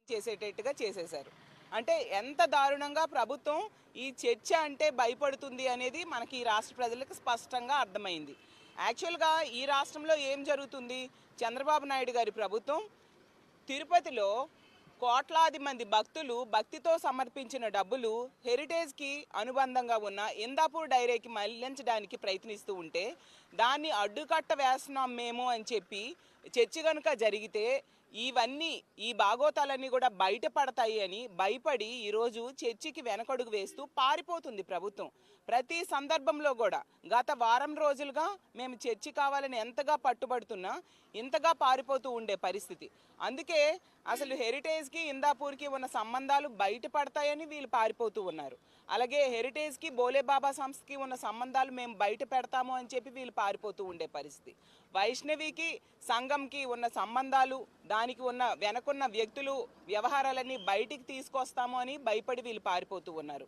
చేసేటట్టుగా చేసేశారు. అంటే ఎంత దారుణంగా ప్రభుత్వం ఈ చర్చ అంటే భయపడుతుంది అనేది మనకి ఈ రాష్ట్ర ప్రజలకు స్పష్టంగా అర్థమైంది. యాక్చువల్‌గా ఈ రాష్ట్రంలో ఏం జరుగుతుంది? చంద్రబాబు నాయుడు గారి ప్రభుత్వం తిరుపతిలో కోట్లాది మంది భక్తులు భక్తితో సమర్పించిన డబ్బులు హెరిటేజ్కి అనుబంధంగా ఉన్న ఇందాపూర్ డైరీకి మళ్లించడానికి ప్రయత్నిస్తూ ఉంటే దాన్ని అడ్డుకట్ట వేస్తున్నాం మేము అని చెప్పి చర్చ కనుక జరిగితే ఇవన్నీ ఈ బాగోతాలన్నీ కూడా బయటపడతాయి అని భయపడి ఈరోజు చర్చికి వెనకడుగు వేస్తూ పారిపోతుంది ప్రభుత్వం. ప్రతి సందర్భంలో కూడా గత వారం రోజులుగా మేము చర్చి కావాలని ఎంతగా పట్టుబడుతున్నా ఇంతగా పారిపోతూ ఉండే పరిస్థితి. అందుకే అసలు హెరిటేజ్కి ఇందాపూర్కి ఉన్న సంబంధాలు బయటపడతాయని వీళ్ళు పారిపోతూ ఉన్నారు. అలాగే హెరిటేజ్కి బోలేబాబా సంస్థకి ఉన్న సంబంధాలు మేము బయట పెడతాము అని చెప్పి వీళ్ళు పారిపోతూ ఉండే పరిస్థితి. వైష్ణవికి సంఘంకి ఉన్న సంబంధాలు దానికి ఉన్న వెనకున్న వ్యక్తులు వ్యవహారాలన్నీ బయటికి తీసుకొస్తాము అని భయపడి వీళ్ళు పారిపోతూ ఉన్నారు.